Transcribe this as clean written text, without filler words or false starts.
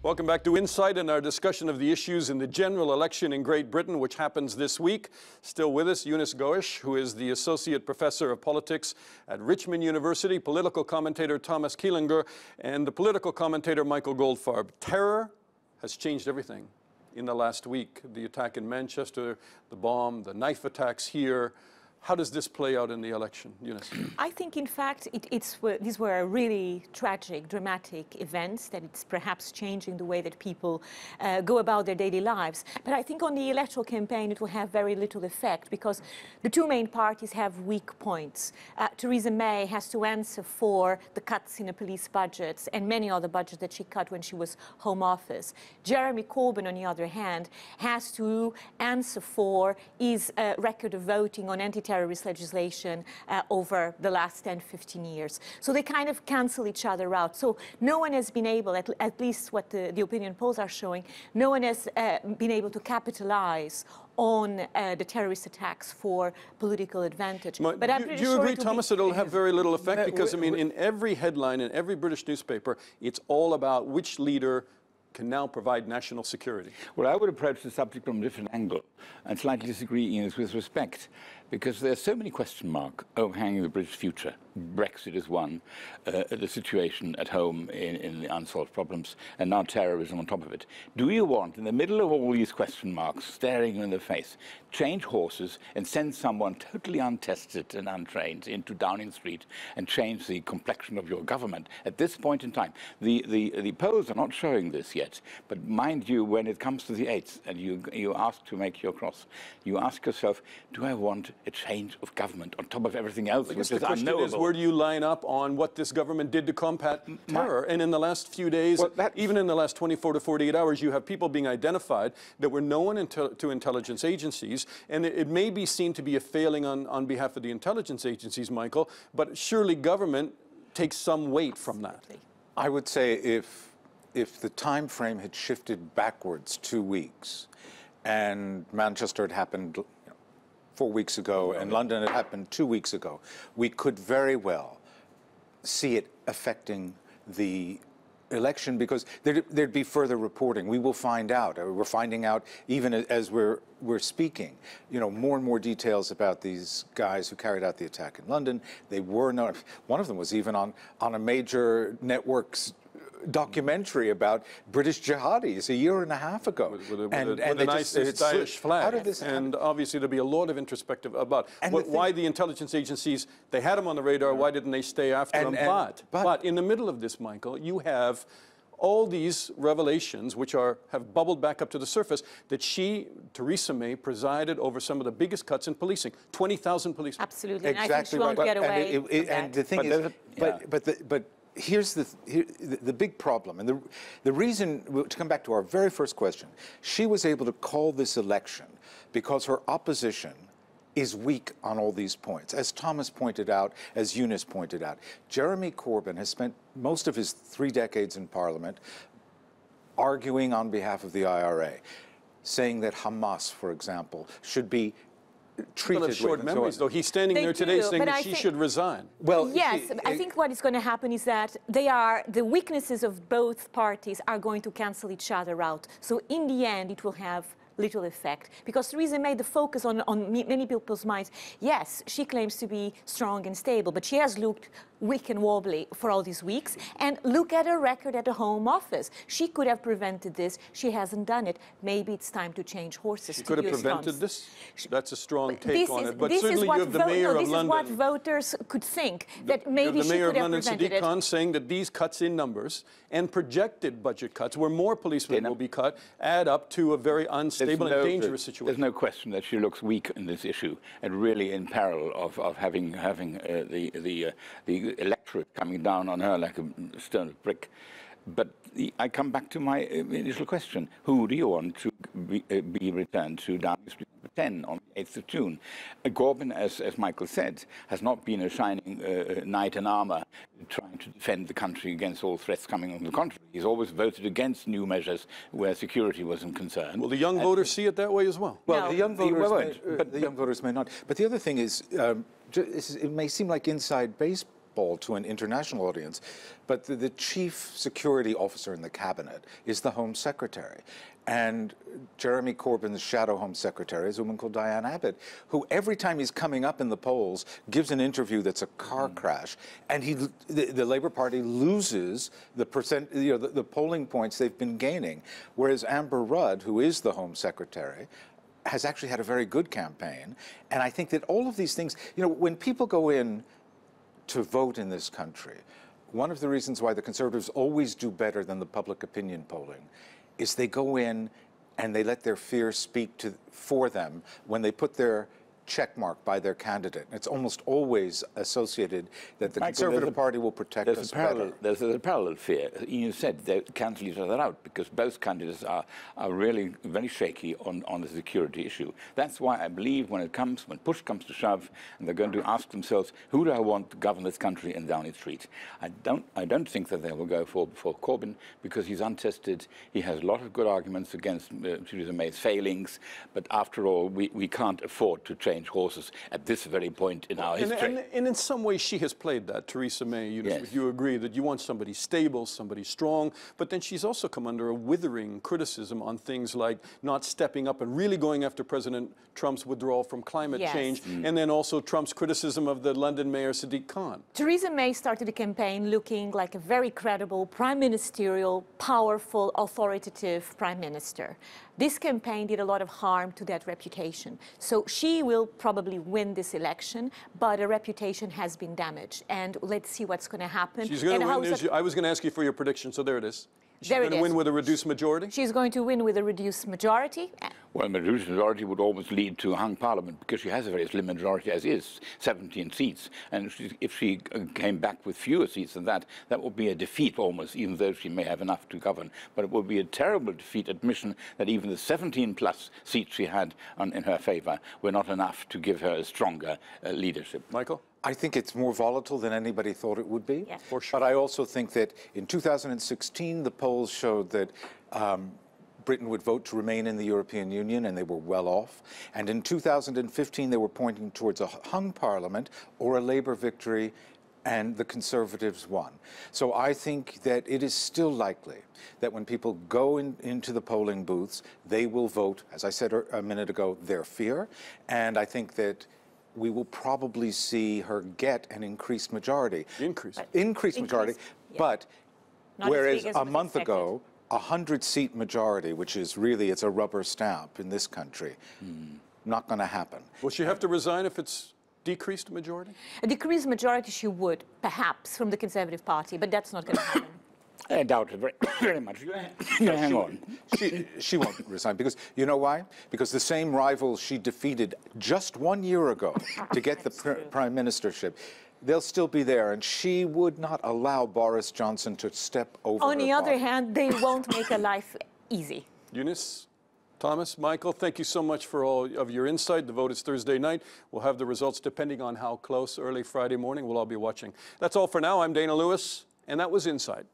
Welcome back to Insight and our discussion of the issues in the general election in Great Britain, which happens this week. Still with us, Eunice Goish, who is the Associate Professor of Politics at Richmond University, political commentator Thomas Kielinger, and the political commentator Michael Goldfarb. Terror has changed everything in the last week. The attack in Manchester, the bomb, the knife attacks here. How does this play out in the election, Eunice? I think, in fact, these were really tragic, dramatic events, that it's perhaps changing the way that people go about their daily lives. But I think on the electoral campaign, it will have very little effect because the two main parties have weak points. Theresa May has to answer for the cuts in the police budgets and many other budgets that she cut when she was Home Office. Jeremy Corbyn, on the other hand, has to answer for his record of voting on anti-terrorist legislation over the last 10, 15 years. So they kind of cancel each other out. So no one has been able, at least what the opinion polls are showing, no one has been able to capitalize on the terrorist attacks for political advantage. But do you agree, Thomas, that it'll have very little effect? Because, I mean, in every headline, in every British newspaper, it's all about which leader can now provide national security. Well, I would approach the subject from a different angle and slightly disagree, Ian, with respect, because there are so many question marks overhanging the British future. Brexit is one, the situation at home in the unsolved problems, and now terrorism on top of it. Do you want, in the middle of all these question marks staring you in the face, change horses and send someone totally untested and untrained into Downing Street and change the complexion of your government? At this point in time, the polls are not showing this yet, but mind you, when it comes to the 8th and you ask to make your cross, you ask yourself, do I want a change of government on top of everything else, which is unknowable? Where do you line up on what this government did to combat terror? And in the last few days, even in the last 24 to 48 hours, you have people being identified that were known to intelligence agencies, and it may be seen to be a failing on behalf of the intelligence agencies, Michael, but surely government takes some weight from that. I would say if the time frame had shifted backwards 2 weeks, and Manchester had happened 4 weeks ago, and London had happened 2 weeks ago, we could very well see it affecting the election because there'd be further reporting. We will find out. We're finding out even as we're speaking, you know, more and more details about these guys who carried out the attack in London. They were not. One of them was even on a major network's documentary about British jihadis a year and a half ago. With an ISIS-Daesh flag. How did this happen? And obviously there'll be a lot of introspective about why the intelligence agencies, they had them on the radar, why didn't they stay after them? But in the middle of this, Michael, you have all these revelations which have bubbled back up to the surface that Theresa May, presided over some of the biggest cuts in policing, 20,000 policemen. Absolutely, and I think she won't get away from that. And the thing is, but here's the big problem, and the reason, to come back to our very first question, she was able to call this election because her opposition is weak on all these points. As Thomas pointed out, as Eunice pointed out, Jeremy Corbyn has spent most of his 3 decades in Parliament arguing on behalf of the IRA, saying that Hamas, for example, should be treated short memories, though. He's standing there today saying that she should resign. Well, yes, I think what is going to happen is that the weaknesses of both parties are going to cancel each other out. So in the end, it will have little effect. Because Theresa May, the focus on many people's minds, yes, she claims to be strong and stable, but she has looked weak and wobbly for all these weeks. And look at her record at the Home Office. She could have prevented this. She hasn't done it. Maybe it's time to change horses. She could have prevented this? That's a strong take on it. But certainly you have the mayor of London. This is what voters could think, that maybe she could have prevented it. The mayor of London, Sadiq Khan, saying that these cuts in numbers and projected budget cuts, where more policemen will be cut, add up to a very unstable and dangerous situation. There's no question that she looks weak in this issue and really in peril of having the electorate coming down on her like a stone of brick. But I come back to my initial question. Who do you want to be returned to Downing Street number 10 on the 8th of June? Corbyn, as Michael said, has not been a shining knight in armour trying to defend the country against all threats coming on the contrary. He's always voted against new measures where security wasn't concerned. Will the young voters see it that way as well? Well, no. The young voters may not. But the other thing is, it may seem like inside baseball, football to an international audience, but the chief security officer in the cabinet is the Home Secretary. And Jeremy Corbyn's shadow Home Secretary is a woman called Diane Abbott, who every time he's coming up in the polls gives an interview that's a car crash, and the Labour Party loses the the polling points they've been gaining, whereas Amber Rudd, who is the Home Secretary, has actually had a very good campaign. And I think that all of these things, when people go in to vote in this country, one of the reasons why the Conservatives always do better than the public opinion polling is they go in and they let their fear speak for them when they put their check mark by their candidate. It's almost always associated that the Conservative Party will protect us better. There's a parallel fear. You said they cancel each other out because both candidates are really very shaky on the security issue. That's why I believe when push comes to shove, and they're going to ask themselves, who do I want to govern this country in Downing Street? I don't think that they will go for Corbyn because he's untested. He has a lot of good arguments against Theresa May's failings, but after all, we can't afford to change horses at this very point in our history. And in some ways she has played that, Theresa May. Yes. Would you agree that you want somebody stable, somebody strong, but then she's also come under a withering criticism on things like not stepping up and really going after President Trump's withdrawal from climate change, and then also Trump's criticism of the London Mayor Sadiq Khan. Theresa May started the campaign looking like a very credible, prime ministerial, powerful, authoritative prime minister. This campaign did a lot of harm to that reputation. So she will probably win this election, but her reputation has been damaged. And let's see what's going to happen. She's going to win. I was going to ask you for your prediction, so there it is. She's going to win with a reduced majority? She's going to win with a reduced majority. Well, a reduced majority would almost lead to a hung parliament because she has a very slim majority as is, 17 seats. And if she came back with fewer seats than that, that would be a defeat almost, even though she may have enough to govern. But it would be a terrible defeat admission that even the 17-plus seats she had in her favour were not enough to give her a stronger leadership. Michael? I think it's more volatile than anybody thought it would be. Yes. For sure. But I also think that in 2016, the polls showed that Britain would vote to remain in the European Union, and they were well off. And in 2015, they were pointing towards a hung parliament or a Labour victory, and the Conservatives won. So I think that it is still likely that when people go into the polling booths, they will vote, as I said a minute ago, their fear. And I think that we will probably see her get an increased majority. Increased majority, yeah. But Not whereas as a month ago, a 100-seat majority, which is really, it's a rubber stamp in this country, not going to happen. Will she have to resign if it's decreased majority? A decreased majority she would, perhaps, from the Conservative Party, but that's not going to happen. I doubt it very much. Hang on. She won't resign because, you know why? Because the same rivals she defeated just 1 year ago to get the prime ministership, they'll still be there, and she would not allow Boris Johnson to step over On the her other body. hand, they won't make her life easy. Eunice, Thomas, Michael, thank you so much for all of your insight. The vote is Thursday night. We'll have the results depending on how close, early Friday morning. We'll all be watching. That's all for now. I'm Dana Lewis, and that was Inside.